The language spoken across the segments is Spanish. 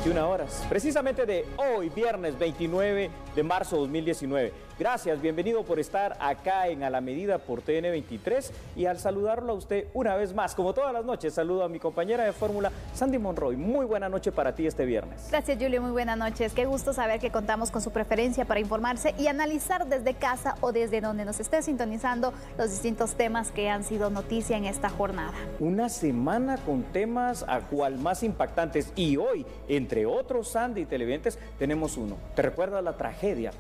21 horas, precisamente de hoy, viernes 29 de marzo 2019. Gracias, bienvenido por estar acá en A la Medida por TN23 y al saludarlo a usted una vez más, como todas las noches, saludo a mi compañera de fórmula, Sandy Monroy. Muy buena noche para ti este viernes. Gracias, Julio, muy buenas noches. Qué gusto saber que contamos con su preferencia para informarse y analizar desde casa o desde donde nos esté sintonizando los distintos temas que han sido noticia en esta jornada. Una semana con temas a cual más impactantes y hoy, entre otros, Sandy y televidentes, tenemos uno. ¿Te recuerdas la tragedia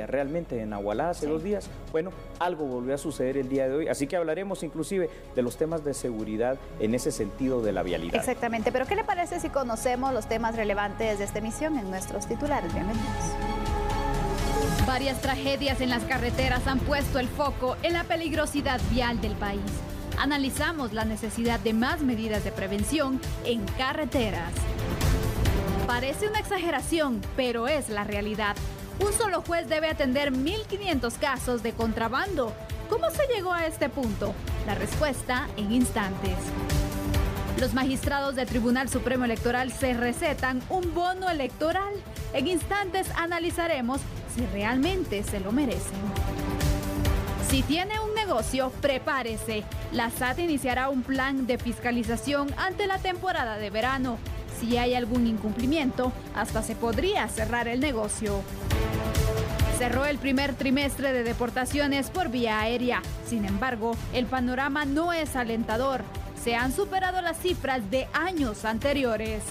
realmente en Nahualá hace 2 días? Bueno, algo volvió a suceder el día de hoy, así que hablaremos inclusive de los temas de seguridad en ese sentido de la vialidad. Exactamente, pero ¿qué le parece si conocemos los temas relevantes de esta emisión en nuestros titulares? Bienvenidos. Varias tragedias en las carreteras han puesto el foco en la peligrosidad vial del país. Analizamos la necesidad de más medidas de prevención en carreteras. Parece una exageración, pero es la realidad. Un solo juez debe atender 1.500 casos de contrabando. ¿Cómo se llegó a este punto? La respuesta en instantes. Los magistrados del Tribunal Supremo Electoral se recetan un bono electoral. En instantes analizaremos si realmente se lo merecen. Si tiene un negocio, prepárese. La SAT iniciará un plan de fiscalización ante la temporada de verano. Si hay algún incumplimiento, hasta se podría cerrar el negocio. Cerró el primer trimestre de deportaciones por vía aérea. Sin embargo, el panorama no es alentador. Se han superado las cifras de años anteriores.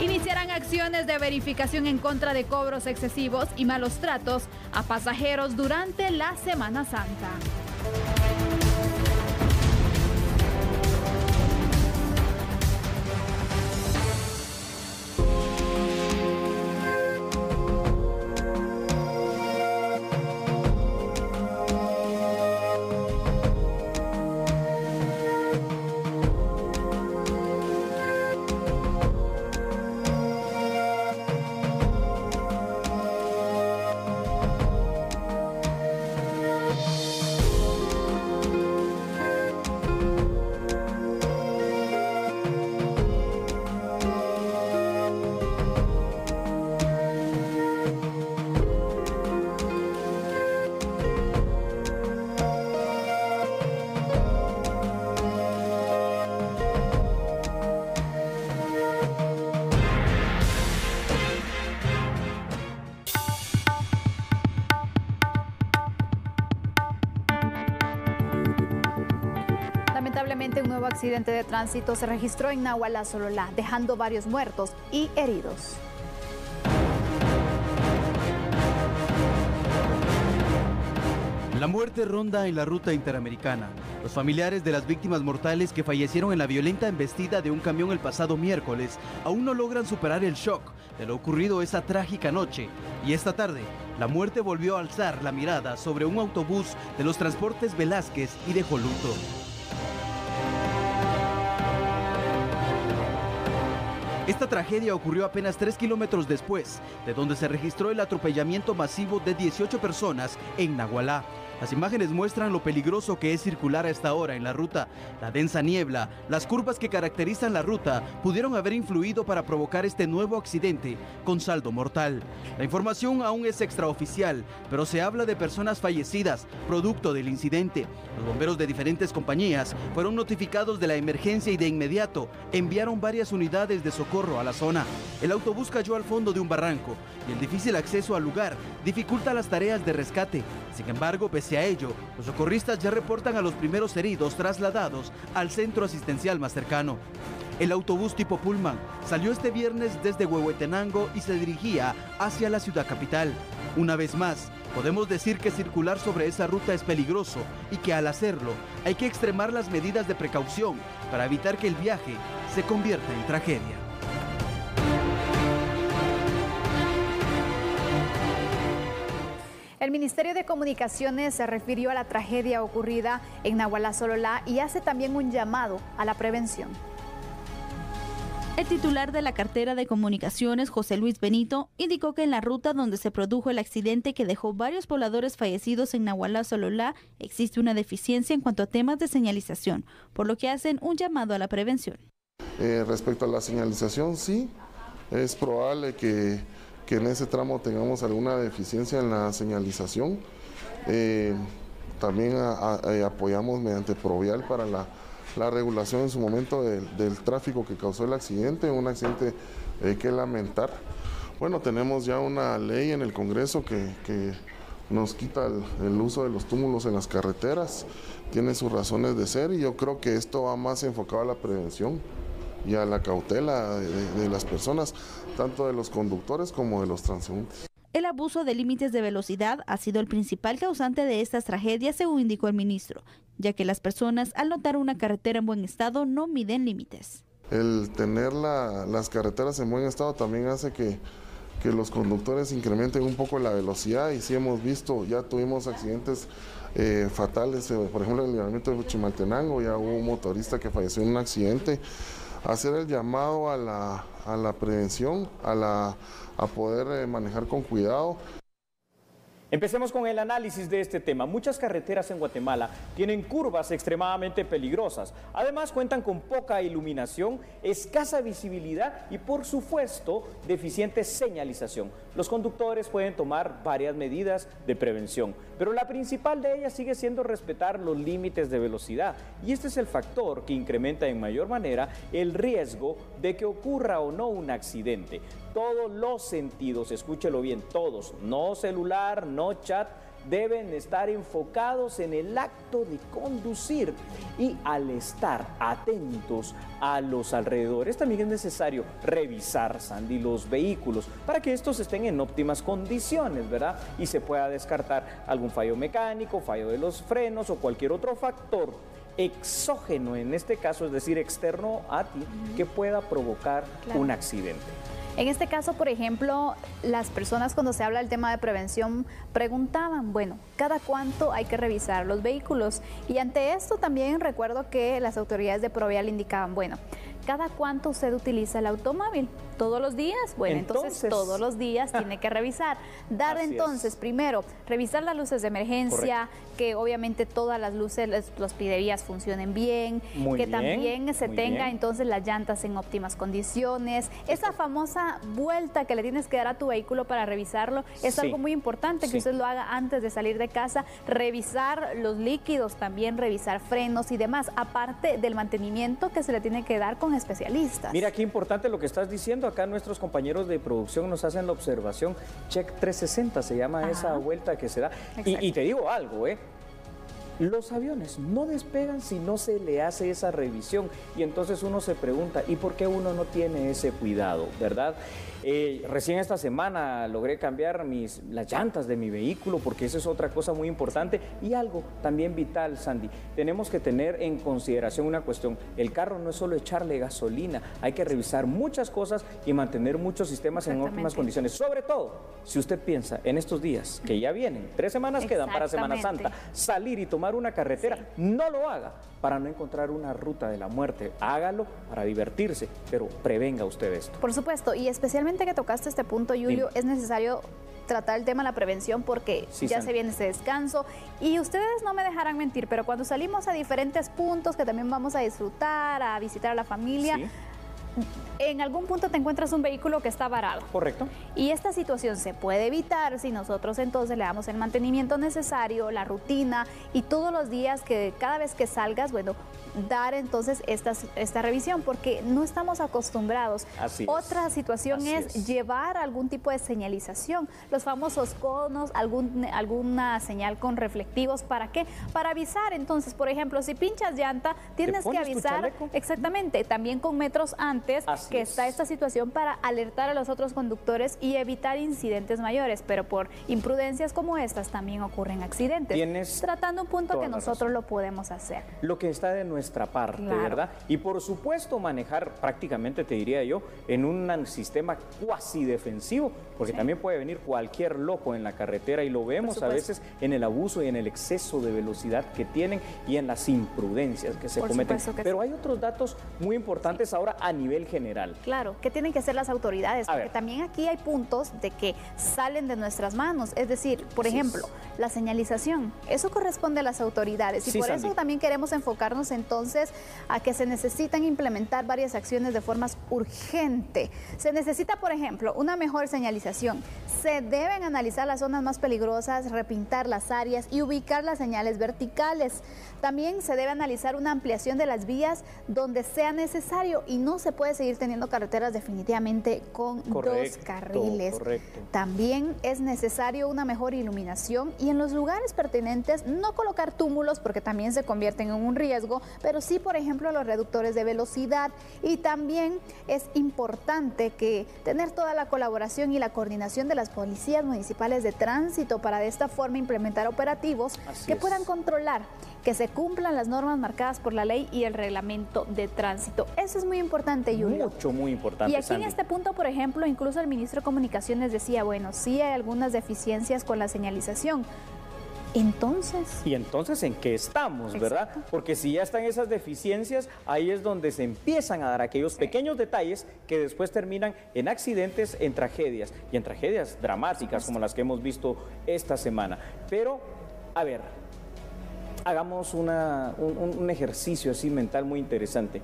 Iniciarán acciones de verificación en contra de cobros excesivos y malos tratos a pasajeros durante la Semana Santa. Lamentablemente, un nuevo accidente de tránsito se registró en Nahualá, Sololá, dejando varios muertos y heridos. La muerte ronda en la ruta interamericana. Los familiares de las víctimas mortales que fallecieron en la violenta embestida de un camión el pasado miércoles aún no logran superar el shock de lo ocurrido esa trágica noche. Y esta tarde, la muerte volvió a alzar la mirada sobre un autobús de los transportes Velázquez y dejó luto. Esta tragedia ocurrió apenas 3 kilómetros después de donde se registró el atropellamiento masivo de 18 personas en Nahualá. Las imágenes muestran lo peligroso que es circular a esta hora en la ruta. La densa niebla, las curvas que caracterizan la ruta pudieron haber influido para provocar este nuevo accidente con saldo mortal. La información aún es extraoficial, pero se habla de personas fallecidas producto del incidente. Los bomberos de diferentes compañías fueron notificados de la emergencia y de inmediato enviaron varias unidades de socorro a la zona. El autobús cayó al fondo de un barranco y el difícil acceso al lugar dificulta las tareas de rescate. Sin embargo, pese a ello, los socorristas ya reportan a los primeros heridos trasladados al centro asistencial más cercano. El autobús tipo Pullman salió este viernes desde Huehuetenango y se dirigía hacia la ciudad capital. Una vez más, podemos decir que circular sobre esa ruta es peligroso y que al hacerlo hay que extremar las medidas de precaución para evitar que el viaje se convierta en tragedia. El Ministerio de Comunicaciones se refirió a la tragedia ocurrida en Nahualá, Sololá y hace también un llamado a la prevención. El titular de la cartera de comunicaciones, José Luis Benito, indicó que en la ruta donde se produjo el accidente que dejó varios pobladores fallecidos en Nahualá, Sololá, existe una deficiencia en cuanto a temas de señalización, por lo que hacen un llamado a la prevención. Respecto a la señalización, sí, es probable que en ese tramo tengamos alguna deficiencia en la señalización. También apoyamos mediante Provial para la regulación en su momento del tráfico que causó el accidente, un accidente que lamentar. Bueno, tenemos ya una ley en el Congreso que nos quita el uso de los túmulos en las carreteras, tiene sus razones de ser y yo creo que esto va más enfocado a la prevención y a la cautela de las personas, tanto de los conductores como de los transeúntes. El abuso de límites de velocidad ha sido el principal causante de estas tragedias, según indicó el ministro, ya que las personas, al notar una carretera en buen estado, no miden límites. El tener las carreteras en buen estado también hace que los conductores incrementen un poco la velocidad y sí hemos visto, ya tuvimos accidentes fatales, por ejemplo en el libramiento de Chimaltenango ya hubo un motorista que falleció en un accidente. Hacer el llamado a la prevención, a poder manejar con cuidado. Empecemos con el análisis de este tema. Muchas carreteras en Guatemala tienen curvas extremadamente peligrosas. Además, cuentan con poca iluminación, escasa visibilidad y, por supuesto, deficiente señalización. Los conductores pueden tomar varias medidas de prevención, pero la principal de ellas sigue siendo respetar los límites de velocidad. Y este es el factor que incrementa en mayor manera el riesgo de que ocurra o no un accidente. Todos los sentidos, escúchelo bien, todos, no celular, no chat, deben estar enfocados en el acto de conducir y al estar atentos a los alrededores también es necesario revisar, Sandy, los vehículos para que estos estén en óptimas condiciones, ¿verdad? Y se pueda descartar algún fallo mecánico, fallo de los frenos o cualquier otro factor exógeno, en este caso, es decir, externo a ti, que pueda provocar un accidente. En este caso, por ejemplo, las personas cuando se habla del tema de prevención preguntaban, bueno, ¿cada cuánto hay que revisar los vehículos? Y ante esto también recuerdo que las autoridades de Provial indicaban, bueno, ¿cada cuánto usted utiliza el automóvil? ¿Todos los días? Bueno, entonces todos los días tiene que revisar. Dar entonces, primero, revisar las luces de emergencia, que obviamente todas las luces, las piderías funcionen bien, también se tenga entonces las llantas en óptimas condiciones. Esa famosa vuelta que le tienes que dar a tu vehículo para revisarlo es algo muy importante que usted lo haga antes de salir de casa. Revisar los líquidos también, revisar frenos y demás, aparte del mantenimiento que se le tiene que dar con especialistas. Mira qué importante lo que estás diciendo. Acá nuestros compañeros de producción nos hacen la observación. Check 360 se llama esa vuelta que se da. Y te digo algo, los aviones no despegan si no se le hace esa revisión y entonces uno se pregunta, ¿y por qué uno no tiene ese cuidado, verdad? Recién esta semana logré cambiar las llantas de mi vehículo porque eso es otra cosa muy importante y algo también vital, Sandy. Tenemos que tener en consideración una cuestión. El carro no es solo echarle gasolina, hay que revisar muchas cosas y mantener muchos sistemas en óptimas condiciones. Sobre todo, si usted piensa en estos días que ya vienen, 3 semanas quedan para Semana Santa, salir y tomar una carretera, no lo haga para no encontrar una ruta de la muerte. Hágalo para divertirse, pero prevenga usted esto. Por supuesto, y especialmente que tocaste este punto, Julio, es necesario tratar el tema de la prevención porque ya se viene ese descanso y ustedes no me dejarán mentir, pero cuando salimos a diferentes puntos que también vamos a disfrutar, a visitar a la familia, en algún punto te encuentras un vehículo que está varado. Correcto. Y esta situación se puede evitar si nosotros entonces le damos el mantenimiento necesario, la rutina y todos los días que cada vez que salgas, bueno, dar entonces esta revisión porque no estamos acostumbrados. Otra situación es llevar algún tipo de señalización, los famosos conos, alguna señal con reflectivos. ¿Para qué? Para avisar. Entonces, por ejemplo, si pinchas llanta, tienes que avisar exactamente, también con metros antes que está esta situación para alertar a los otros conductores y evitar incidentes mayores, pero por imprudencias como estas también ocurren accidentes. Tratando un punto que nosotros lo podemos hacer. Lo que está de nuestra parte, ¿verdad? Y por supuesto manejar prácticamente, te diría yo, en un sistema cuasi defensivo, porque también puede venir cualquier loco en la carretera y lo vemos a veces en el abuso y en el exceso de velocidad que tienen y en las imprudencias que se cometen. Pero hay otros datos muy importantes ahora a nivel nivel general. Claro, ¿qué tienen que hacer las autoridades? Porque también aquí hay puntos de que salen de nuestras manos. Es decir, por ejemplo, la señalización. Eso corresponde a las autoridades. Y por eso también queremos enfocarnos entonces a que se necesitan implementar varias acciones de forma urgente. Se necesita, por ejemplo, una mejor señalización. Se deben analizar las zonas más peligrosas, repintar las áreas y ubicar las señales verticales. También se debe analizar una ampliación de las vías donde sea necesario y no se puede seguir teniendo carreteras definitivamente con dos carriles. También es necesario una mejor iluminación y en los lugares pertinentes no colocar túmulos porque también se convierten en un riesgo, pero sí, por ejemplo, los reductores de velocidad. Y también es importante que tener toda la colaboración y la coordinación de las policías municipales de tránsito para de esta forma implementar operativos que puedan controlar que se cumplan las normas marcadas por la ley y el reglamento de tránsito. Eso es muy importante, Julio. Muy importante, Y aquí en este punto, por ejemplo, incluso el ministro de Comunicaciones decía, bueno, sí hay algunas deficiencias con la señalización. Entonces... ¿Y entonces en qué estamos, verdad? Porque si ya están esas deficiencias, ahí es donde se empiezan a dar aquellos pequeños detalles que después terminan en accidentes, en tragedias, y en tragedias dramáticas como las que hemos visto esta semana. Pero, a ver, hagamos un ejercicio así mental muy interesante.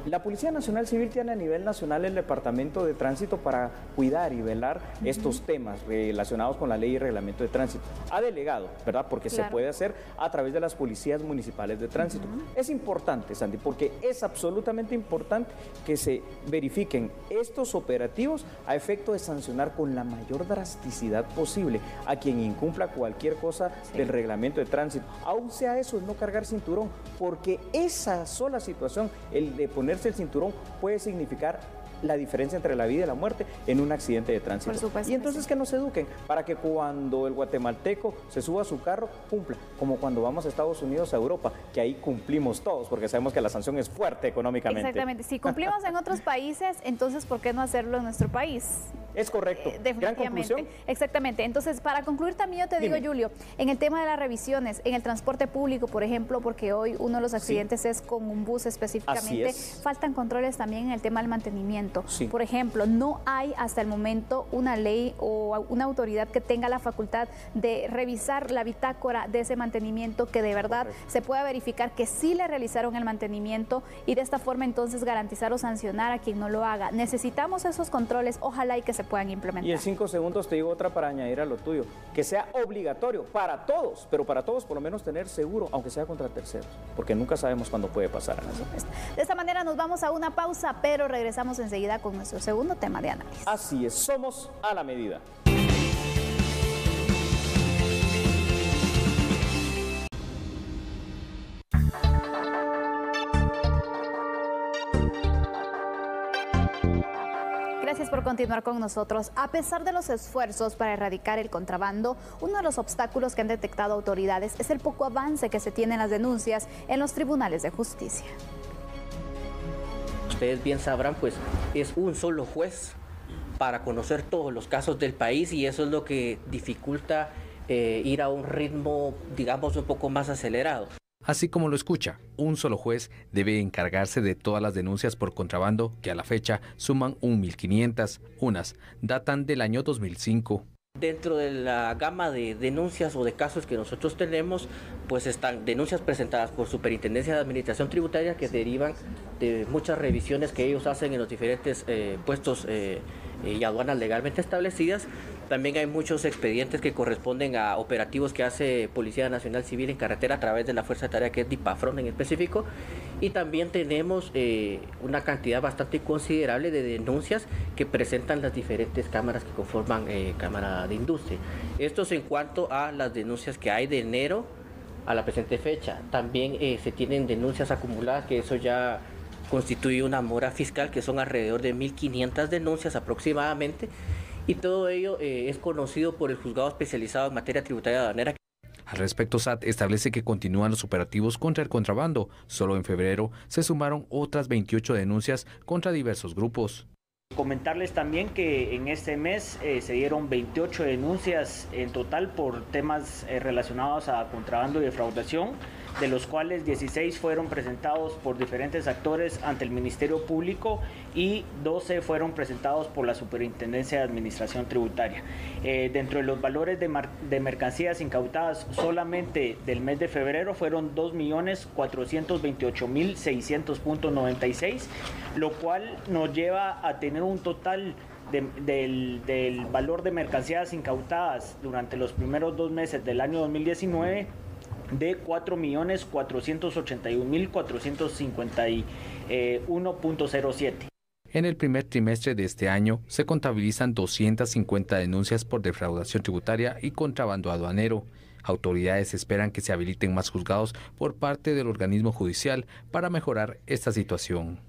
La Policía Nacional Civil tiene a nivel nacional el Departamento de Tránsito para cuidar y velar estos temas relacionados con la ley y reglamento de tránsito. Ha delegado, ¿verdad? Porque se puede hacer a través de las policías municipales de tránsito. Es importante, Sandy, porque es absolutamente importante que se verifiquen estos operativos a efecto de sancionar con la mayor drasticidad posible a quien incumpla cualquier cosa del reglamento de tránsito. Aún sea eso, no cargar cinturón, porque esa sola situación, el de ponerse el cinturón, puede significar la diferencia entre la vida y la muerte en un accidente de tránsito. Por supuesto. Y entonces que nos eduquen para que cuando el guatemalteco se suba a su carro, cumpla, como cuando vamos a Estados Unidos, a Europa, que ahí cumplimos todos, porque sabemos que la sanción es fuerte económicamente. Exactamente. Si cumplimos en otros países, entonces ¿por qué no hacerlo en nuestro país? Es correcto. Gran conclusión. Exactamente. Entonces, para concluir también yo te digo, Julio, en el tema de las revisiones, en el transporte público, por ejemplo, porque hoy uno de los accidentes es con un bus específicamente, faltan controles también en el tema del mantenimiento. Por ejemplo, no hay hasta el momento una ley o una autoridad que tenga la facultad de revisar la bitácora de ese mantenimiento, que de verdad se pueda verificar que sí le realizaron el mantenimiento y de esta forma entonces garantizar o sancionar a quien no lo haga. Necesitamos esos controles, ojalá y que se puedan implementar. Y en 5 segundos te digo otra para añadir a lo tuyo, que sea obligatorio para todos, pero para todos por lo menos tener seguro, aunque sea contra terceros, porque nunca sabemos cuándo puede pasar. De esta manera nos vamos a una pausa, pero regresamos enseguida con nuestro segundo tema de análisis. Así es, somos a la medida. Gracias por continuar con nosotros. A pesar de los esfuerzos para erradicar el contrabando, uno de los obstáculos que han detectado autoridades es el poco avance que se tiene en las denuncias en los tribunales de justicia. Ustedes bien sabrán, pues es un solo juez para conocer todos los casos del país y eso es lo que dificulta ir a un ritmo, digamos, un poco más acelerado. Así como lo escucha, un solo juez debe encargarse de todas las denuncias por contrabando, que a la fecha suman 1.500. Unas datan del año 2005. Dentro de la gama de denuncias o de casos que nosotros tenemos, pues están denuncias presentadas por Superintendencia de Administración Tributaria que derivan de muchas revisiones que ellos hacen en los diferentes puestos y aduanas legalmente establecidas. También hay muchos expedientes que corresponden a operativos que hace Policía Nacional Civil en carretera a través de la Fuerza de Tarea que es DIPAFRON en específico. Y también tenemos una cantidad bastante considerable de denuncias que presentan las diferentes cámaras que conforman Cámara de Industria. Esto es en cuanto a las denuncias que hay de enero a la presente fecha. También se tienen denuncias acumuladas, que eso ya constituye una mora fiscal, que son alrededor de 1.500 denuncias aproximadamente. Y todo ello es conocido por el juzgado especializado en materia tributaria aduanera. Al respecto, SAT establece que continúan los operativos contra el contrabando. Solo en febrero se sumaron otras 28 denuncias contra diversos grupos. Comentarles también que en este mes se dieron 28 denuncias en total por temas relacionados a contrabando y defraudación. de los cuales 16 fueron presentados por diferentes actores ante el Ministerio Público y 12 fueron presentados por la Superintendencia de Administración Tributaria. Dentro de los valores de mercancías incautadas solamente del mes de febrero fueron 2.428.600.96, lo cual nos lleva a tener un total del valor de mercancías incautadas durante los primeros 2 meses del año 2019 de 4.451.451.07. En el primer trimestre de este año se contabilizan 250 denuncias por defraudación tributaria y contrabando aduanero. Autoridades esperan que se habiliten más juzgados por parte del organismo judicial para mejorar esta situación.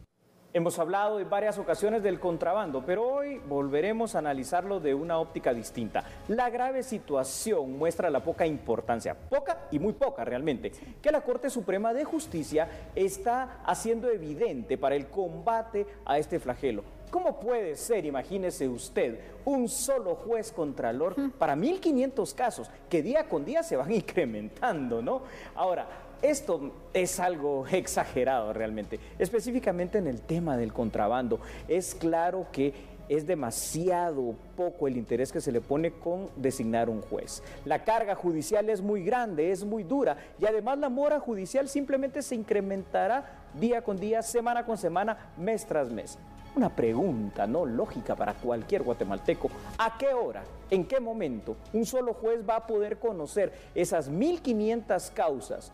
Hemos hablado en varias ocasiones del contrabando, pero hoy volveremos a analizarlo de una óptica distinta. La grave situación muestra la poca importancia, poca y muy poca realmente, que la Corte Suprema de Justicia está haciendo evidente para el combate a este flagelo. ¿Cómo puede ser, imagínese usted, un solo juez contralor para 1.500 casos que día con día se van incrementando, ¿no? Ahora, esto es algo exagerado realmente, específicamente en el tema del contrabando. Es claro que es demasiado poco el interés que se le pone con designar un juez. La carga judicial es muy grande, es muy dura y además la mora judicial simplemente se incrementará día con día, semana con semana, mes tras mes. Una pregunta, ¿no? Lógica para cualquier guatemalteco. ¿A qué hora, en qué momento un solo juez va a poder conocer esas 1.500 causas?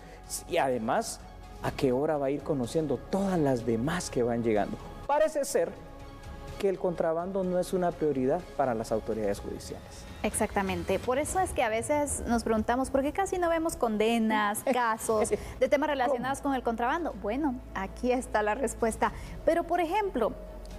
Y además, ¿a qué hora va a ir conociendo todas las demás que van llegando? Parece ser que el contrabando no es una prioridad para las autoridades judiciales. Exactamente, por eso es que a veces nos preguntamos por qué casi no vemos condenas, casos de temas relacionados con el contrabando. Bueno, aquí está la respuesta, pero por ejemplo,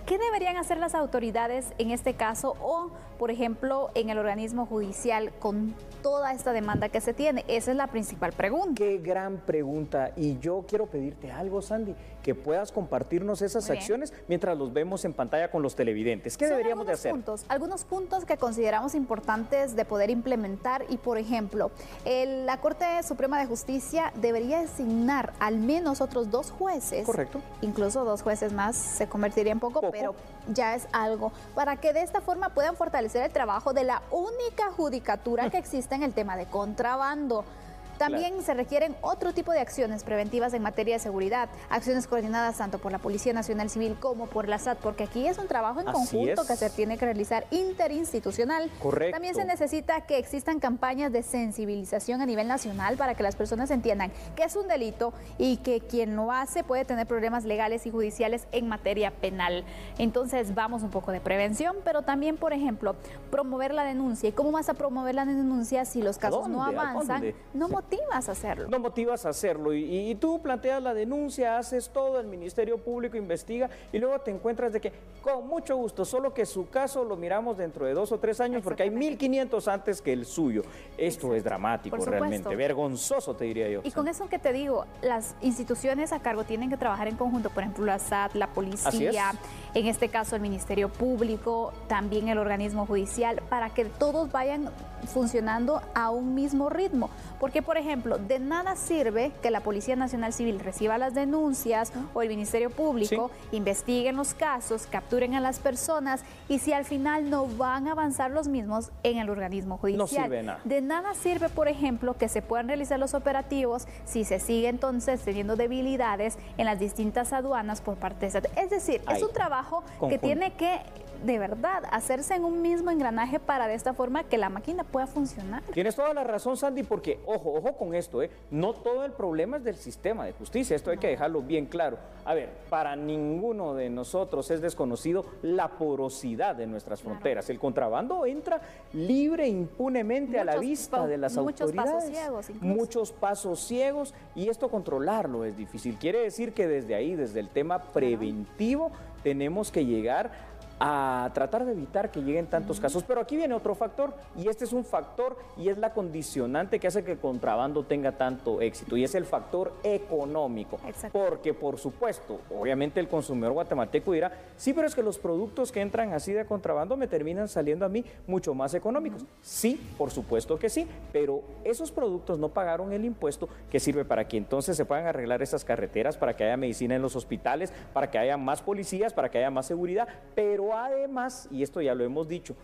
¿qué deberían hacer las autoridades en este caso o, por ejemplo, en el organismo judicial con toda esta demanda que se tiene? Esa es la principal pregunta. Qué gran pregunta. Y yo quiero pedirte algo, Sandy, que puedas compartirnos esas acciones mientras los vemos en pantalla con los televidentes. ¿Qué deberíamos de hacer? Algunos puntos que consideramos importantes de poder implementar y, por ejemplo, la Corte Suprema de Justicia debería designar al menos otros 2 jueces. Correcto. Incluso 2 jueces más se convertiría en poco, pero ya es algo, para que de esta forma puedan fortalecer el trabajo de la única judicatura que existe en el tema de contrabando. También se requieren otro tipo de acciones preventivas en materia de seguridad, acciones coordinadas tanto por la Policía Nacional Civil como por la SAT, porque aquí es un trabajo en conjunto que se tiene que realizar interinstitucional. Correcto. También se necesita que existan campañas de sensibilización a nivel nacional para que las personas entiendan que es un delito y que quien lo hace puede tener problemas legales y judiciales en materia penal. Entonces vamos un poco de prevención, pero también, por ejemplo, promover la denuncia. ¿Y cómo vas a promover la denuncia si los casos no avanzan? No motivas a hacerlo. No motivas a hacerlo y tú planteas la denuncia, haces todo, el Ministerio Público investiga y luego te encuentras de que con mucho gusto, solo que su caso lo miramos dentro de 2 o 3 años porque hay 1.500 antes que el suyo. Esto es dramático realmente, vergonzoso te diría yo. Y con eso que te digo, las instituciones a cargo tienen que trabajar en conjunto, por ejemplo la SAT, la policía, en este caso el Ministerio Público, también el organismo judicial, para que todos vayan funcionando a un mismo ritmo. Porque, por ejemplo, de nada sirve que la Policía Nacional Civil reciba las denuncias o el Ministerio Público investiguen los casos, capturen a las personas y si al final no van a avanzar los mismos en el organismo judicial. No sirve de nada. De nada sirve, por ejemplo, que se puedan realizar los operativos si se sigue entonces teniendo debilidades en las distintas aduanas por parte de SAT. Es decir, es un trabajo que tiene que de verdad hacerse en un mismo engranaje para de esta forma que la máquina pueda funcionar. Tienes toda la razón, Sandy, porque ojo con esto, no todo el problema es del sistema de justicia, esto hay que dejarlo bien claro. A ver, para ninguno de nosotros es desconocido la porosidad de nuestras fronteras. El contrabando entra libre, impunemente a la vista de las autoridades. Muchos pasos ciegos y esto controlarlo es difícil. Quiere decir que desde ahí, desde el tema preventivo, tenemos que llegar a tratar de evitar que lleguen tantos casos. Pero aquí viene otro factor, y este es un factor y es la condicionante que hace que el contrabando tenga tanto éxito, y es el factor económico. Exacto. Porque, por supuesto, obviamente el consumidor guatemalteco dirá, sí, pero es que los productos que entran así de contrabando me terminan saliendo a mí mucho más económicos. Sí, por supuesto que sí, pero esos productos no pagaron el impuesto que sirve para que entonces se puedan arreglar esas carreteras, para que haya medicina en los hospitales, para que haya más policías, para que haya más seguridad, pero además, y esto ya lo hemos dicho,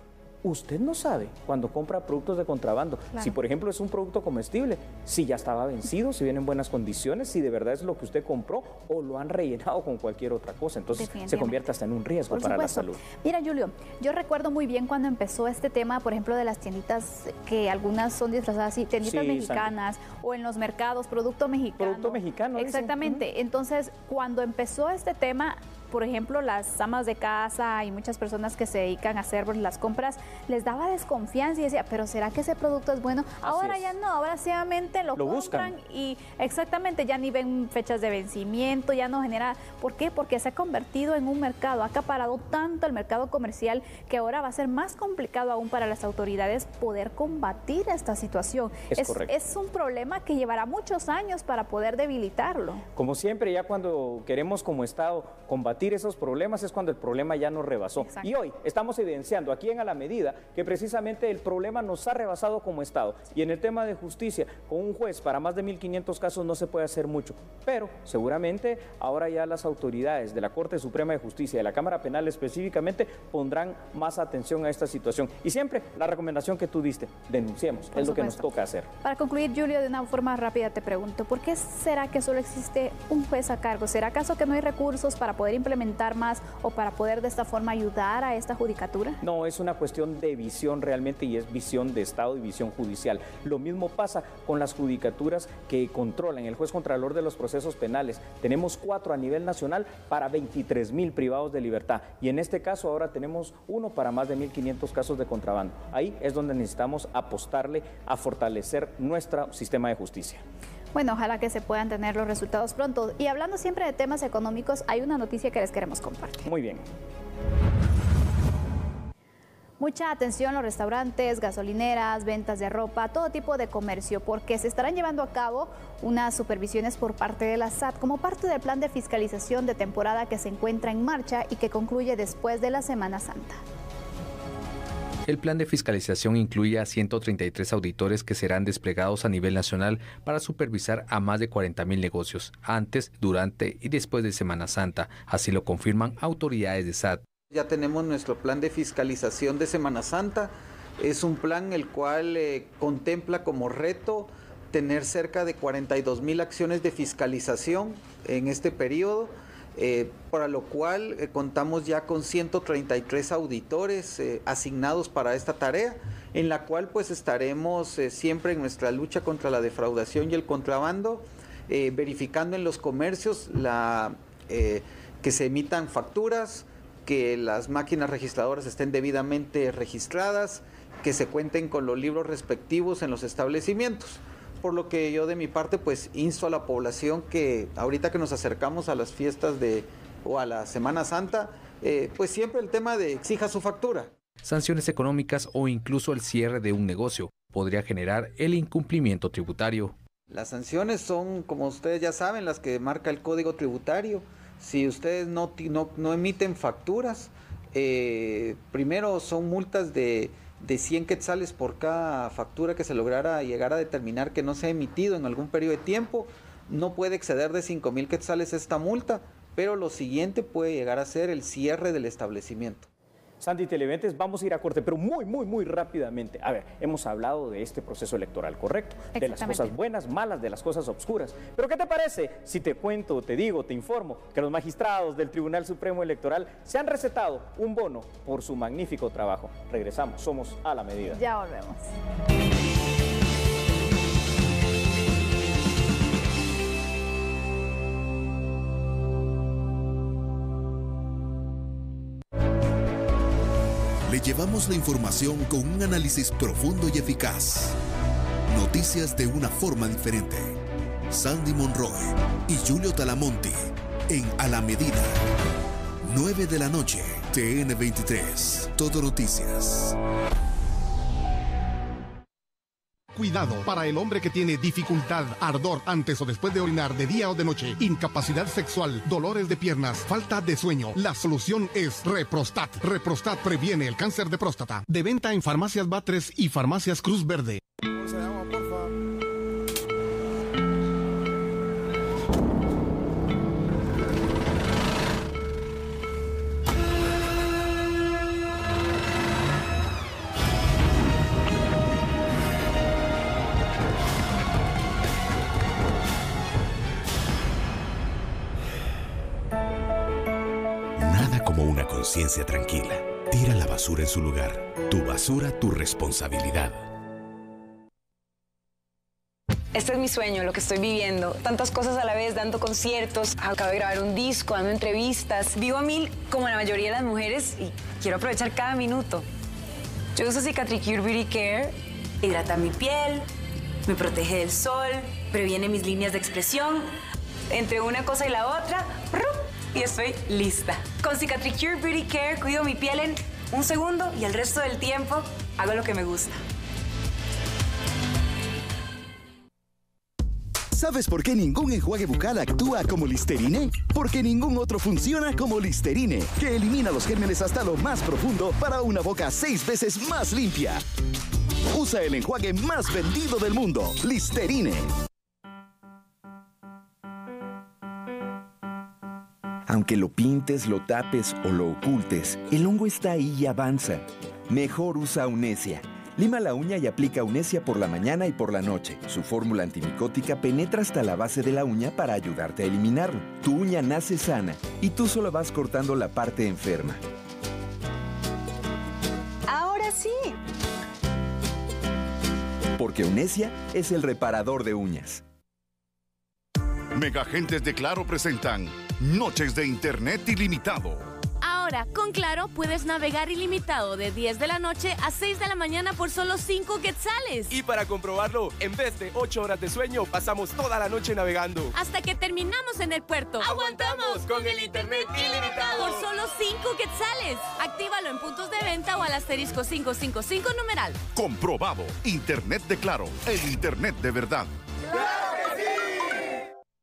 usted no sabe cuando compra productos de contrabando, claro, si por ejemplo es un producto comestible, si ya estaba vencido, si viene en buenas condiciones, si de verdad es lo que usted compró o lo han rellenado con cualquier otra cosa, entonces se convierte hasta en un riesgo para la salud. Mira, Julio, yo recuerdo muy bien cuando empezó este tema, por ejemplo, de las tienditas, que algunas son disfrazadas así, tienditas mexicanas, o en los mercados, producto mexicano. Producto mexicano. Exactamente. Entonces, cuando empezó este tema, por ejemplo, las amas de casa y muchas personas que se dedican a hacer las compras, les daba desconfianza y decía, pero ¿será que ese producto es bueno? Ahora ya no, ahora sencillamente lo compran buscan. Y exactamente ya ni ven fechas de vencimiento, ya no genera. ¿Por qué? Porque se ha convertido en un mercado, ha acaparado tanto el mercado comercial que ahora va a ser más complicado aún para las autoridades poder combatir esta situación. Es un problema que llevará muchos años para poder debilitarlo. Como siempre, ya cuando queremos como Estado combatir esos problemas es cuando el problema ya nos rebasó. Exacto. Y hoy estamos evidenciando aquí en A la Medida que precisamente el problema nos ha rebasado como Estado. Y en el tema de justicia, con un juez para más de 1.500 casos no se puede hacer mucho. Pero seguramente ahora ya las autoridades de la Corte Suprema de Justicia, de la Cámara Penal específicamente, pondrán más atención a esta situación. Y siempre la recomendación que tú diste, denunciemos, es lo que nos toca hacer. Para concluir, Julio, de una forma rápida te pregunto, ¿por qué será que solo existe un juez a cargo? ¿Será acaso que no hay recursos para poder implementar más o para poder de esta forma ayudar a esta judicatura? No, es una cuestión de visión realmente, y es visión de Estado y visión judicial. Lo mismo pasa con las judicaturas que controlan el juez contralor de los procesos penales. Tenemos 4 a nivel nacional para 23,000 privados de libertad, y en este caso ahora tenemos uno para más de 1.500 casos de contrabando. Ahí es donde necesitamos apostarle a fortalecer nuestro sistema de justicia. Bueno, ojalá que se puedan tener los resultados pronto. Y hablando siempre de temas económicos, hay una noticia que les queremos compartir. Muy bien. Mucha atención a los restaurantes, gasolineras, ventas de ropa, todo tipo de comercio, porque se estarán llevando a cabo unas supervisiones por parte de la SAT como parte del plan de fiscalización de temporada que se encuentra en marcha y que concluye después de la Semana Santa. El plan de fiscalización incluye a 133 auditores que serán desplegados a nivel nacional para supervisar a más de 40,000 negocios, antes, durante y después de Semana Santa. Así lo confirman autoridades de SAT. Ya tenemos nuestro plan de fiscalización de Semana Santa. Es un plan el cual contempla como reto tener cerca de 42,000 acciones de fiscalización en este periodo. Para lo cual contamos ya con 133 auditores asignados para esta tarea, en la cual pues estaremos siempre en nuestra lucha contra la defraudación y el contrabando, verificando en los comercios que se emitan facturas, que las máquinas registradoras estén debidamente registradas, que se cuenten con los libros respectivos en los establecimientos. Por lo que yo de mi parte pues insto a la población que ahorita que nos acercamos a las fiestas o a la Semana Santa, pues siempre el tema de exija su factura. Sanciones económicas o incluso el cierre de un negocio podría generar el incumplimiento tributario. Las sanciones son, como ustedes ya saben, las que marca el Código Tributario. Si ustedes no emiten facturas, primero son multas de 100 quetzales por cada factura que se lograra llegar a determinar que no se ha emitido en algún periodo de tiempo. No puede exceder de 5,000 quetzales esta multa, pero lo siguiente puede llegar a ser el cierre del establecimiento. Sandy Televidentes, vamos a ir a corte, pero muy rápidamente. A ver, hemos hablado de este proceso electoral, ¿correcto? De las cosas buenas, malas, de las cosas obscuras. Pero ¿qué te parece si te cuento, te digo, te informo que los magistrados del Tribunal Supremo Electoral se han recetado un bono por su magnífico trabajo? Regresamos, somos A la Medida. Ya volvemos. Le llevamos la información con un análisis profundo y eficaz. Noticias de una forma diferente. Sandy Monroy y Julio Talamonti en A la Medida. 9 de la noche, TN23, Todo Noticias. Cuidado para el hombre que tiene dificultad, ardor antes o después de orinar de día o de noche, incapacidad sexual, dolores de piernas, falta de sueño. La solución es Reprostat. Reprostat previene el cáncer de próstata. De venta en Farmacias Batres y Farmacias Cruz Verde. Conciencia tranquila. Tira la basura en su lugar. Tu basura, tu responsabilidad. Este es mi sueño, lo que estoy viviendo. Tantas cosas a la vez, dando conciertos. Acabo de grabar un disco, dando entrevistas. Vivo a mil como la mayoría de las mujeres y quiero aprovechar cada minuto. Yo uso Cicatricure Beauty Care. Hidrata mi piel, me protege del sol, previene mis líneas de expresión. Entre una cosa y la otra, y estoy lista. Con Cicatricure Beauty Care cuido mi piel en un segundo y el resto del tiempo hago lo que me gusta. ¿Sabes por qué ningún enjuague bucal actúa como Listerine? Porque ningún otro funciona como Listerine, que elimina los gérmenes hasta lo más profundo para una boca 6 veces más limpia. Usa el enjuague más vendido del mundo, Listerine. Aunque lo pintes, lo tapes o lo ocultes, el hongo está ahí y avanza. Mejor usa Unesia. Lima la uña y aplica Unesia por la mañana y por la noche. Su fórmula antimicótica penetra hasta la base de la uña para ayudarte a eliminarlo. Tu uña nace sana y tú solo vas cortando la parte enferma. ¡Ahora sí! Porque Unesia es el reparador de uñas. Megagentes de Claro presentan Noches de Internet Ilimitado. Ahora, con Claro, puedes navegar ilimitado de 10 de la noche a 6 de la mañana por solo 5 quetzales. Y para comprobarlo, en vez de 8 horas de sueño, pasamos toda la noche navegando. Hasta que terminamos en el puerto. ¡Aguantamos con el Internet ilimitado! Por solo 5 quetzales. Actívalo en puntos de venta o al asterisco 555 numeral. Comprobado. Internet de Claro. El Internet de verdad.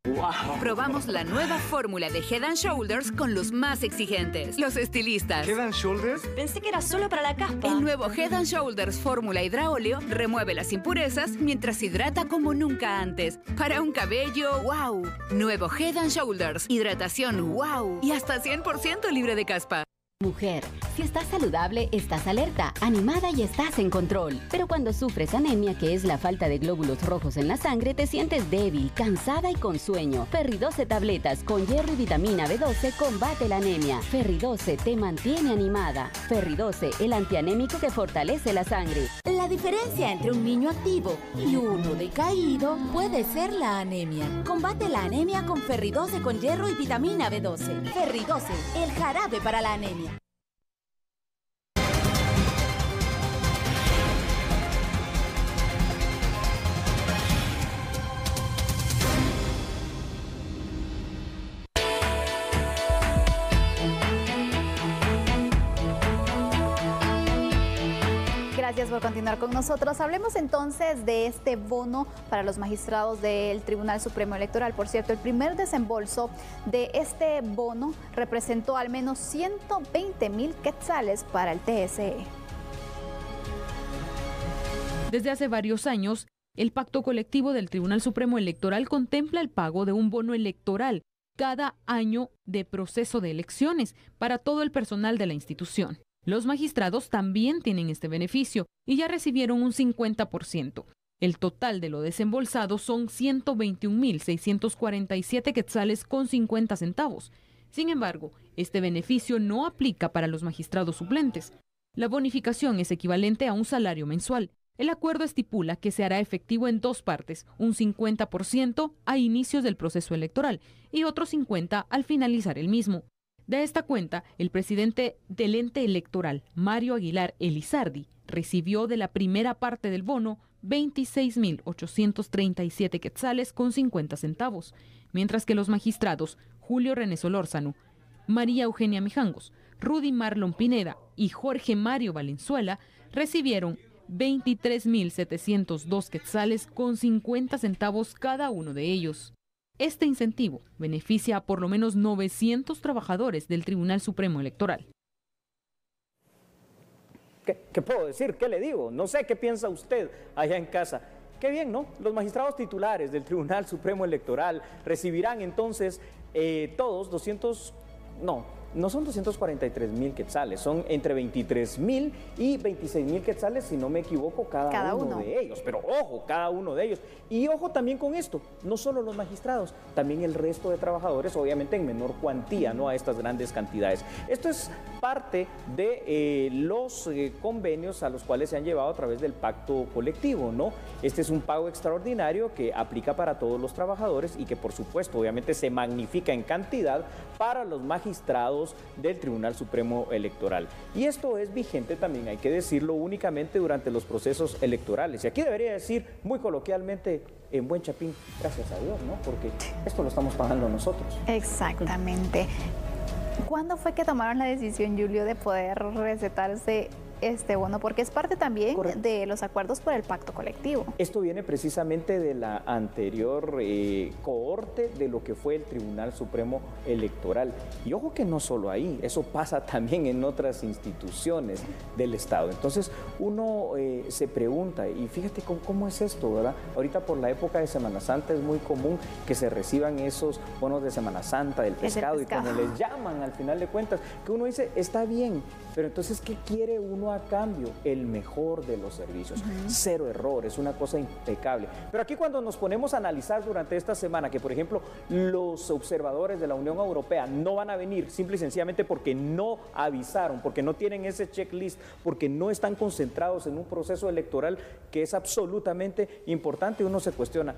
Wow. Probamos la nueva fórmula de Head & Shoulders con los más exigentes, los estilistas. ¿Head & Shoulders? Pensé que era solo para la caspa. El nuevo Head & Shoulders fórmula hidráoleo remueve las impurezas mientras hidrata como nunca antes. Para un cabello, wow. Nuevo Head & Shoulders, hidratación, wow. Y hasta 100% libre de caspa. Mujer, si estás saludable, estás alerta, animada y estás en control. Pero cuando sufres anemia, que es la falta de glóbulos rojos en la sangre, te sientes débil, cansada y con sueño. Ferri-12 tabletas con hierro y vitamina B12 combate la anemia. Ferri-12 te mantiene animada. Ferri-12, el antianémico que fortalece la sangre. La diferencia entre un niño activo y uno decaído puede ser la anemia. Combate la anemia con Ferri-12 con hierro y vitamina B12. Ferri-12, el jarabe para la anemia. Gracias por continuar con nosotros. Hablemos entonces de este bono para los magistrados del Tribunal Supremo Electoral. Por cierto, el primer desembolso de este bono representó al menos 120,000 quetzales para el TSE. Desde hace varios años, el pacto colectivo del Tribunal Supremo Electoral contempla el pago de un bono electoral cada año de proceso de elecciones para todo el personal de la institución. Los magistrados también tienen este beneficio y ya recibieron un 50%. El total de lo desembolsado son 121,647 quetzales con 50 centavos. Sin embargo, este beneficio no aplica para los magistrados suplentes. La bonificación es equivalente a un salario mensual. El acuerdo estipula que se hará efectivo en dos partes, un 50% a inicios del proceso electoral y otro 50% al finalizar el mismo. De esta cuenta, el presidente del ente electoral, Mario Aguilar Elizardi, recibió de la primera parte del bono 26,837 quetzales con 50 centavos, mientras que los magistrados Julio René Solórzano, María Eugenia Mijangos, Rudy Marlon Pineda y Jorge Mario Valenzuela recibieron 23.702 quetzales con 50 centavos cada uno de ellos. Este incentivo beneficia a por lo menos 900 trabajadores del Tribunal Supremo Electoral. ¿Qué puedo decir? ¿Qué le digo? No sé qué piensa usted allá en casa. Qué bien, ¿no? Los magistrados titulares del Tribunal Supremo Electoral recibirán entonces todos 200... No son 243,000 quetzales, son entre 23,000 y 26,000 quetzales, si no me equivoco, cada uno de ellos. Pero ojo, cada uno de ellos. Y ojo también con esto, no solo los magistrados, también el resto de trabajadores, obviamente en menor cuantía, no a estas grandes cantidades. Esto es parte de los convenios a los cuales se han llevado a través del pacto colectivo, ¿no? Este es un pago extraordinario que aplica para todos los trabajadores y que por supuesto, obviamente se magnifica en cantidad para los magistrados del Tribunal Supremo Electoral. Y esto es vigente también, hay que decirlo, únicamente durante los procesos electorales. Y aquí debería decir muy coloquialmente, en buen chapín, gracias a Dios, ¿no? Porque esto lo estamos pagando nosotros. Exactamente. ¿Cuándo fue que tomaron la decisión, Julio, de poder recetarse este bono? Porque es parte también de los acuerdos por el pacto colectivo. Esto viene precisamente de la anterior cohorte de lo que fue el Tribunal Supremo Electoral. Y ojo que no solo ahí, eso pasa también en otras instituciones del Estado. Entonces uno se pregunta, y fíjate cómo es esto, ¿verdad? Ahorita por la época de Semana Santa es muy común que se reciban esos bonos de Semana Santa, del pescado, y como les llaman al final de cuentas, que uno dice, está bien, pero entonces, ¿qué quiere uno a cambio? El mejor de los servicios. Cero errores, una cosa impecable. Pero aquí cuando nos ponemos a analizar durante esta semana que, por ejemplo, los observadores de la Unión Europea no van a venir simple y sencillamente porque no avisaron, porque no tienen ese checklist, porque no están concentrados en un proceso electoral que es absolutamente importante, uno se cuestiona,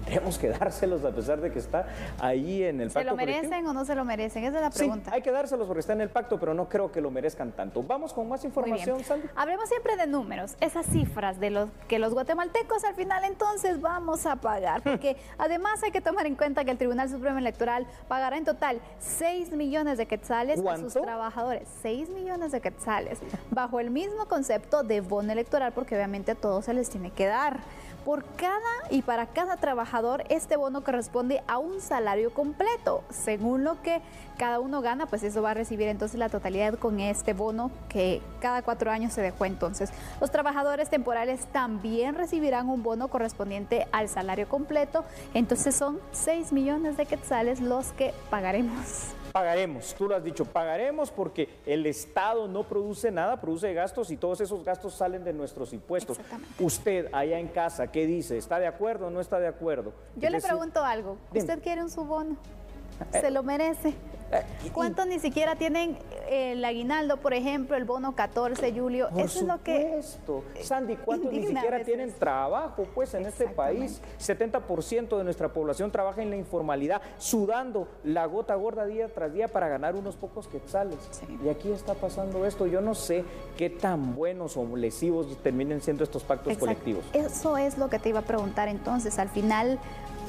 ¿tendremos que dárselos a pesar de que está ahí en el pacto colectivo? ¿Se lo merecen colectivo? o no se lo merecen? Esa es la pregunta. Sí, hay que dárselos porque está en el pacto, pero no creo que lo merezcan tanto. Vamos con más información, Sandy. Hablemos siempre de números, esas cifras de los que los guatemaltecos al final entonces vamos a pagar, porque además hay que tomar en cuenta que el Tribunal Supremo Electoral pagará en total 6 millones de quetzales a sus trabajadores. 6 millones de quetzales, bajo el mismo concepto de bono electoral, porque obviamente a todos se les tiene que dar. Por cada y para cada trabajador, este bono corresponde a un salario completo. Según lo que cada uno gana, pues eso va a recibir entonces la totalidad con este bono que cada 4 años se dejó entonces. Los trabajadores temporales también recibirán un bono correspondiente al salario completo. Entonces son 6 millones de quetzales los que pagaremos. Pagaremos, tú lo has dicho, pagaremos porque el Estado no produce nada, produce gastos y todos esos gastos salen de nuestros impuestos. Usted allá en casa, ¿qué dice? ¿Está de acuerdo o no está de acuerdo? Yo le pregunto algo, ¿usted quiere un su bono? ¿Se lo merece? ¿Cuántos ni siquiera tienen el aguinaldo, por ejemplo, el bono 14, Julio? Eso es lo que... Sandy, ¿cuántos ni siquiera tienen trabajo, pues, en este país? 70% de nuestra población trabaja en la informalidad, sudando la gota gorda día tras día para ganar unos pocos quetzales. Y aquí está pasando esto. Yo no sé qué tan buenos o lesivos terminen siendo estos pactos colectivos. Eso es lo que te iba a preguntar entonces. Al final,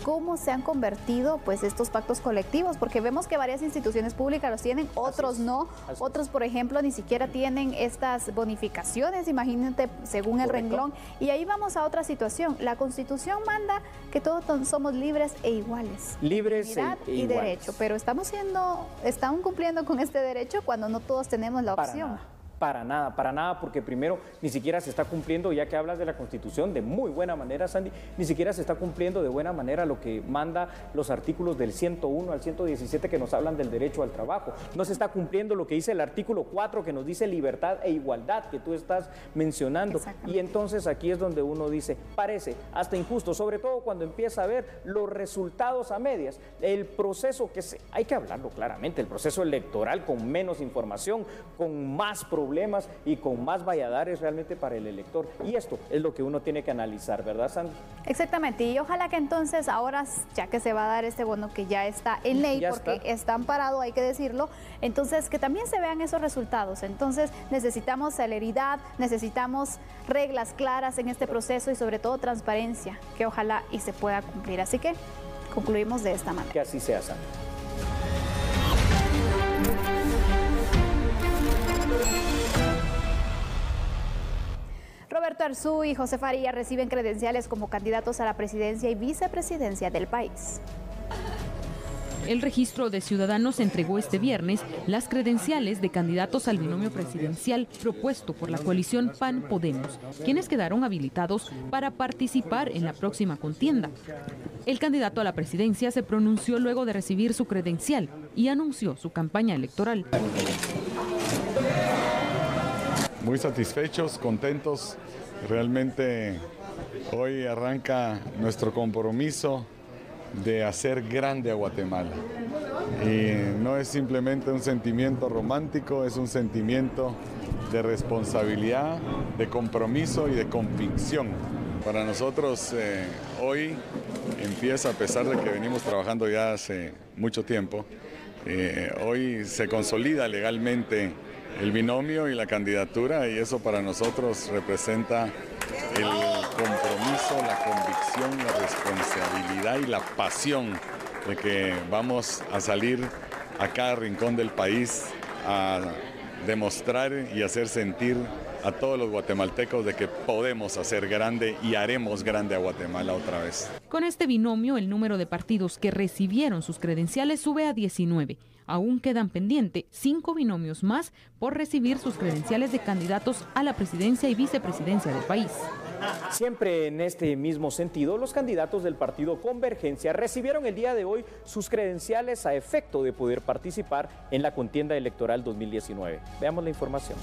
¿cómo se han convertido pues estos pactos colectivos? Porque vemos que varias instituciones públicas los tienen, otros no, otros por ejemplo ni siquiera tienen estas bonificaciones, imagínate, según el renglón. Y ahí vamos a otra situación. La Constitución manda que todos somos libres e iguales. Libres y derecho, pero estamos cumpliendo con este derecho cuando no todos tenemos la opción. Para nada, porque primero ni siquiera se está cumpliendo, ya que hablas de la Constitución de muy buena manera, Sandy, ni siquiera se está cumpliendo de buena manera lo que manda los artículos del 101 al 117 que nos hablan del derecho al trabajo. No se está cumpliendo lo que dice el artículo 4 que nos dice libertad e igualdad que tú estás mencionando. Y entonces aquí es donde uno dice, parece hasta injusto, sobre todo cuando empieza a ver los resultados a medias, el proceso hay que hablarlo claramente, el proceso electoral con menos información, con más problemas y con más valladares realmente para el elector. Y esto es lo que uno tiene que analizar, ¿verdad, Sandy? Exactamente, y ojalá que entonces ahora, ya que se va a dar este bono que ya está en ley, porque está amparado, hay que decirlo, entonces que también se vean esos resultados. Entonces necesitamos celeridad, necesitamos reglas claras en este proceso y sobre todo transparencia, que ojalá y se pueda cumplir. Así que concluimos de esta manera. Que así sea, Sandy. Roberto Arzú y José Faría reciben credenciales como candidatos a la presidencia y vicepresidencia del país. El Registro de Ciudadanos entregó este viernes las credenciales de candidatos al binomio presidencial propuesto por la coalición PAN-Podemos, quienes quedaron habilitados para participar en la próxima contienda. El candidato a la presidencia se pronunció luego de recibir su credencial y anunció su campaña electoral. Muy satisfechos, contentos. Realmente hoy arranca nuestro compromiso de hacer grande a Guatemala. Y no es simplemente un sentimiento romántico, es un sentimiento de responsabilidad, de compromiso y de convicción. Para nosotros hoy empieza, a pesar de que venimos trabajando ya hace mucho tiempo, hoy se consolida legalmente el binomio y la candidatura, y eso para nosotros representa el compromiso, la convicción, la responsabilidad y la pasión de que vamos a salir a cada rincón del país a demostrar y hacer sentir a todos los guatemaltecos de que podemos hacer grande y haremos grande a Guatemala otra vez. Con este binomio, el número de partidos que recibieron sus credenciales sube a 19. Aún quedan pendientes 5 binomios más por recibir sus credenciales de candidatos a la presidencia y vicepresidencia del país. Siempre en este mismo sentido, los candidatos del partido Convergencia recibieron el día de hoy sus credenciales a efecto de poder participar en la contienda electoral 2019. Veamos la información.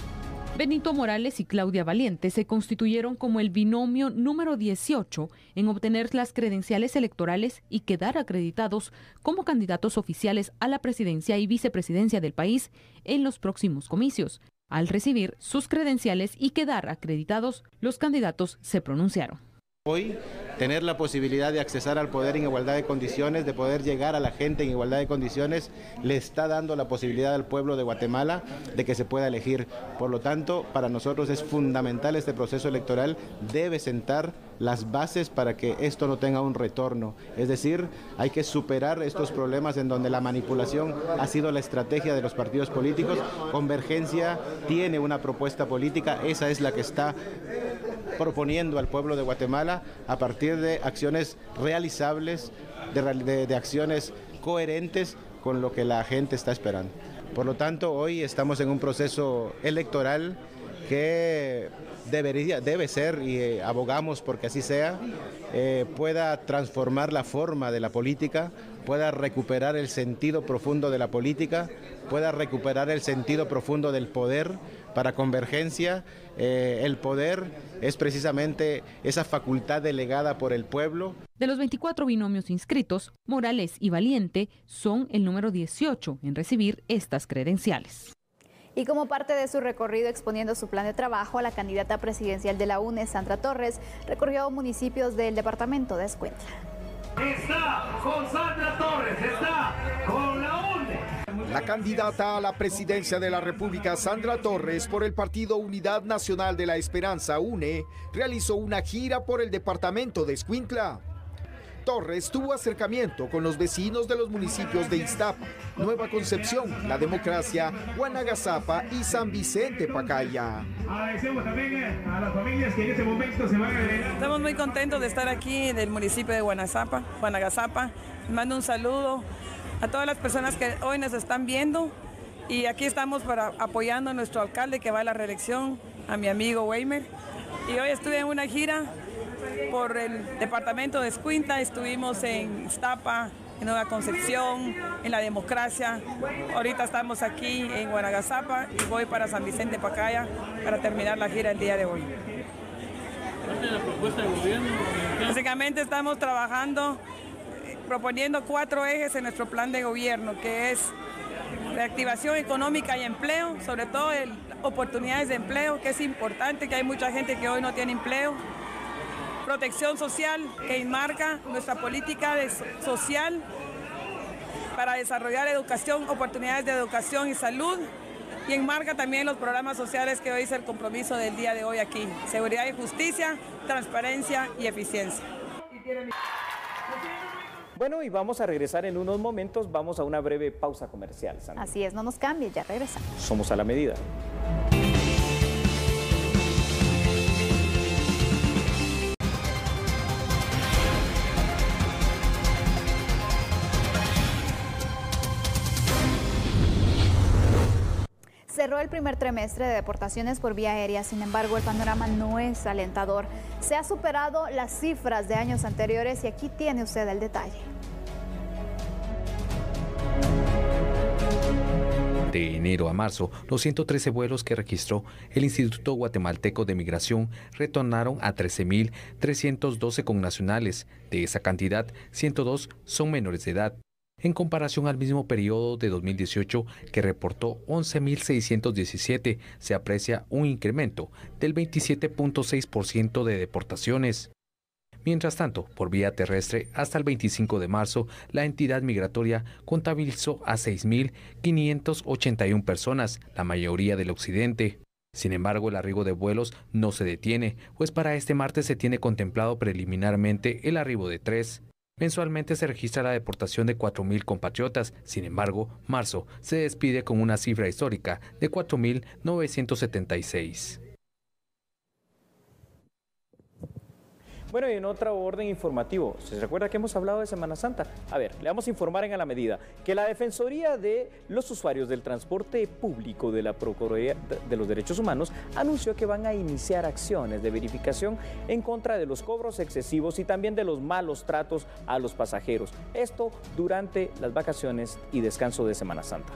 Benito Morales y Claudia Valiente se constituyeron como el binomio número 18 en obtener las credenciales electorales y quedar acreditados como candidatos oficiales a la presidencia y vicepresidencia del país en los próximos comicios. Al recibir sus credenciales y quedar acreditados, los candidatos se pronunciaron. Hoy, tener la posibilidad de accesar al poder en igualdad de condiciones, de poder llegar a la gente en igualdad de condiciones, le está dando la posibilidad al pueblo de Guatemala de que se pueda elegir. Por lo tanto, para nosotros es fundamental este proceso electoral, debe sentar las bases para que esto no tenga un retorno. Es decir, hay que superar estos problemas en donde la manipulación ha sido la estrategia de los partidos políticos. Convergencia tiene una propuesta política, esa es la que está proponiendo al pueblo de Guatemala a partir de acciones realizables, de acciones coherentes con lo que la gente está esperando. Por lo tanto, hoy estamos en un proceso electoral que debe ser, y abogamos porque así sea, pueda transformar la forma de la política, pueda recuperar el sentido profundo de la política, pueda recuperar el sentido profundo del poder. Para Convergencia, el poder es precisamente esa facultad delegada por el pueblo. De los 24 binomios inscritos, Morales y Valiente son el número 18 en recibir estas credenciales. Y como parte de su recorrido exponiendo su plan de trabajo, la candidata presidencial de la UNE, Sandra Torres, recorrió municipios del departamento de Escuintla. Está con Sandra Torres, está con la UNE. La candidata a la presidencia de la República, Sandra Torres, por el Partido Unidad Nacional de la Esperanza, UNE, realizó una gira por el departamento de Escuintla. Torres tuvo acercamiento con los vecinos de los municipios de Iztapa, Nueva Concepción, La Democracia, Guanagasapa y San Vicente Pacaya. Agradecemos también a las familias que en este momento se van a ver. Estamos muy contentos de estar aquí en el municipio de Guanagasapa. Mando un saludo a todas las personas que hoy nos están viendo, y aquí estamos para apoyando a nuestro alcalde que va a la reelección, a mi amigo Weimer. Y hoy estuve en una gira por el departamento de Escuintla, estuvimos en Iztapa, en Nueva Concepción, en La Democracia. Ahorita estamos aquí en Guanagasapa y voy para San Vicente Pacaya para terminar la gira el día de hoy. ¿Parte de la propuesta de gobierno? Básicamente estamos trabajando, proponiendo 4 ejes en nuestro plan de gobierno, que es reactivación económica y empleo, sobre todo oportunidades de empleo, que es importante, que hay mucha gente que hoy no tiene empleo. Protección social, que enmarca nuestra política social para desarrollar educación, oportunidades de educación y salud, y enmarca también los programas sociales que hoy es el compromiso del día de hoy aquí: seguridad y justicia, transparencia y eficiencia. Bueno, y vamos a regresar en unos momentos, vamos a una breve pausa comercial, Sandra. Así es, no nos cambies, ya regresamos. Somos a la medida. Cerró el primer trimestre de deportaciones por vía aérea, sin embargo el panorama no es alentador. Se ha superado las cifras de años anteriores y aquí tiene usted el detalle. De enero a marzo, los 113 vuelos que registró el Instituto Guatemalteco de Migración retornaron a 13.312 connacionales. De esa cantidad, 102 son menores de edad. En comparación al mismo periodo de 2018, que reportó 11.617, se aprecia un incremento del 27.6% de deportaciones. Mientras tanto, por vía terrestre, hasta el 25 de marzo, la entidad migratoria contabilizó a 6.581 personas, la mayoría del occidente. Sin embargo, el arribo de vuelos no se detiene, pues para este martes se tiene contemplado preliminarmente el arribo de 3. Mensualmente se registra la deportación de 4.000 compatriotas. Sin embargo, marzo se despide con una cifra histórica de 4.976. Bueno, y en otro orden informativo, ¿se recuerda que hemos hablado de Semana Santa? A ver, le vamos a informar en A la Medida que la Defensoría de los Usuarios del Transporte Público de la Procuraduría de los Derechos Humanos anunció que van a iniciar acciones de verificación en contra de los cobros excesivos y también de los malos tratos a los pasajeros. Esto durante las vacaciones y descanso de Semana Santa.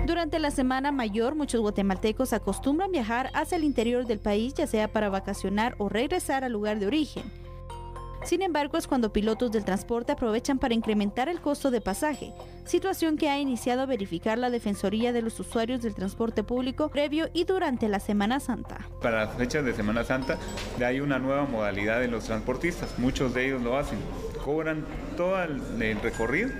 Durante la Semana Mayor, muchos guatemaltecos acostumbran viajar hacia el interior del país, ya sea para vacacionar o regresar al lugar de origen. Sin embargo, es cuando pilotos del transporte aprovechan para incrementar el costo de pasaje, situación que ha iniciado a verificar la Defensoría de los Usuarios del Transporte Público previo y durante la Semana Santa. Para las fechas de Semana Santa hay una nueva modalidad en los transportistas, muchos de ellos lo hacen, cobran todo el recorrido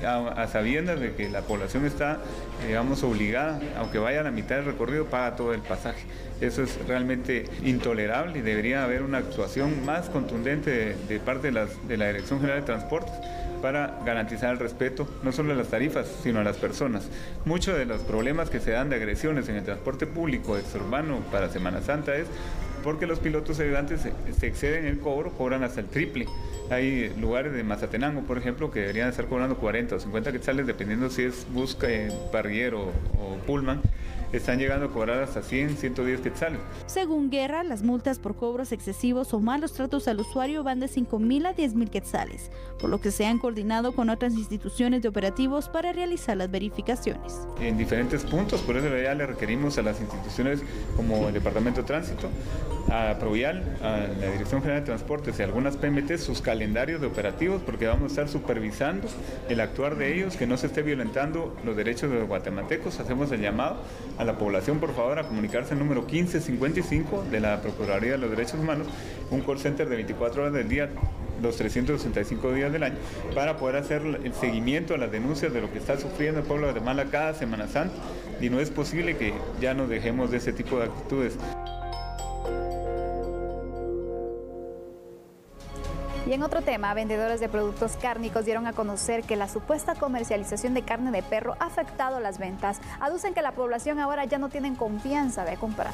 a sabiendas de que la población está, digamos, obligada, aunque vaya a la mitad del recorrido, paga todo el pasaje. Eso es realmente intolerable y debería haber una actuación más contundente de parte de la Dirección General de Transportes para garantizar el respeto, no solo a las tarifas, sino a las personas. Muchos de los problemas que se dan de agresiones en el transporte público exurbano para Semana Santa es porque los pilotos ayudantes se exceden el cobro, cobran hasta el triple. Hay lugares de Mazatenango, por ejemplo, que deberían estar cobrando 40 o 50 quetzales, dependiendo si es bus, parrillero o pullman. Están llegando a cobrar hasta 100, 110 quetzales. Según Guerra, las multas por cobros excesivos o malos tratos al usuario van de 5.000 a 10.000 quetzales, por lo que se han coordinado con otras instituciones de operativos para realizar las verificaciones. En diferentes puntos, por eso ya le requerimos a las instituciones como el Departamento de Tránsito, a Provial, a la Dirección General de Transportes y algunas PMT sus calendarios de operativos, porque vamos a estar supervisando el actuar de ellos, que no se esté violentando los derechos de los guatemaltecos. Hacemos el llamado a la población, por favor, a comunicarse al número 1555 de la Procuraduría de los Derechos Humanos, un call center de 24 horas del día, los 365 días del año, para poder hacer el seguimiento a las denuncias de lo que está sufriendo el pueblo de Guatemala cada Semana Santa, y no es posible que ya nos dejemos de ese tipo de actitudes. Y en otro tema, vendedores de productos cárnicos dieron a conocer que la supuesta comercialización de carne de perro ha afectado las ventas. Aducen que la población ahora ya no tiene confianza de comprar.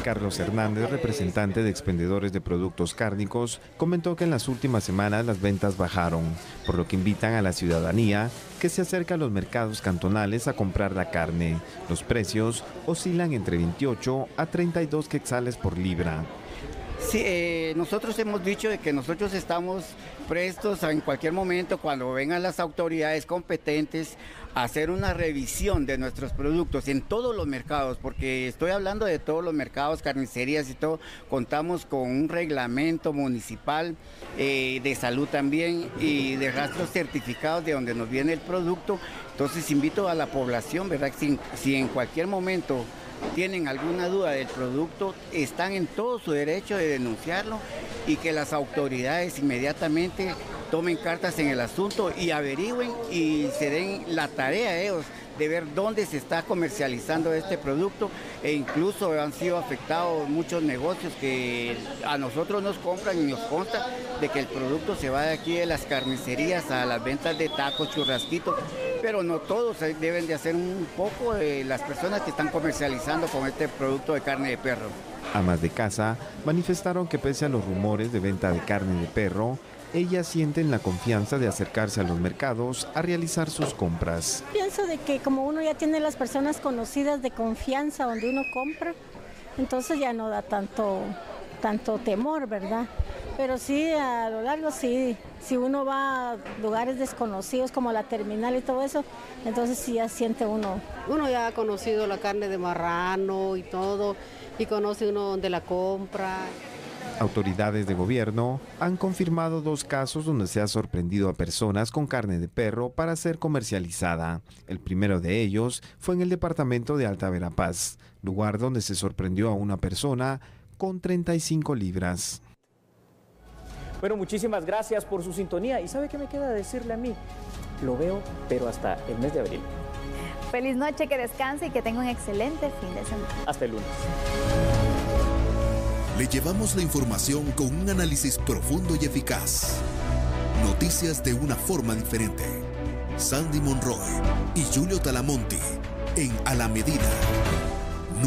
Carlos Hernández, representante de expendedores de productos cárnicos, comentó que en las últimas semanas las ventas bajaron, por lo que invitan a la ciudadanía que se acerque a los mercados cantonales a comprar la carne. Los precios oscilan entre 28 a 32 quetzales por libra. Sí, nosotros hemos dicho de que nosotros estamos prestos en cualquier momento, cuando vengan las autoridades competentes, a hacer una revisión de nuestros productos en todos los mercados, porque estoy hablando de todos los mercados, carnicerías y todo. Contamos con un reglamento municipal de salud también y de rastros certificados de donde nos viene el producto. Entonces invito a la población, ¿verdad? Si en cualquier momento tienen alguna duda del producto, están en todo su derecho de denunciarlo y que las autoridades inmediatamente tomen cartas en el asunto y averigüen y se den la tarea a ellos de ver dónde se está comercializando este producto, e incluso han sido afectados muchos negocios que a nosotros nos compran y nos consta de que el producto se va de aquí de las carnicerías a las ventas de tacos, churrasquitos, pero no todos, deben de hacer un poco de las personas que están comercializando con este producto de carne de perro. Amas de casa manifestaron que pese a los rumores de venta de carne de perro, ellas sienten la confianza de acercarse a los mercados a realizar sus compras. Pienso de que como uno ya tiene las personas conocidas de confianza donde uno compra, entonces ya no da tanto temor, ¿verdad? Pero sí, a lo largo sí, si uno va a lugares desconocidos como la terminal y todo eso, entonces sí ya siente uno. Uno ya ha conocido la carne de marrano y todo, y conoce uno dónde la compra. Autoridades de gobierno han confirmado 2 casos donde se ha sorprendido a personas con carne de perro para ser comercializada. El primero de ellos fue en el departamento de Alta Verapaz, lugar donde se sorprendió a una persona con 35 libras. Bueno, muchísimas gracias por su sintonía. ¿Y sabe qué me queda decirle a mí? Lo veo, pero hasta el mes de abril. Feliz noche, que descanse y que tenga un excelente fin de semana. Hasta el lunes. Le llevamos la información con un análisis profundo y eficaz. Noticias de una forma diferente. Sandy Monroy y Julio Talamonti en A la Medida.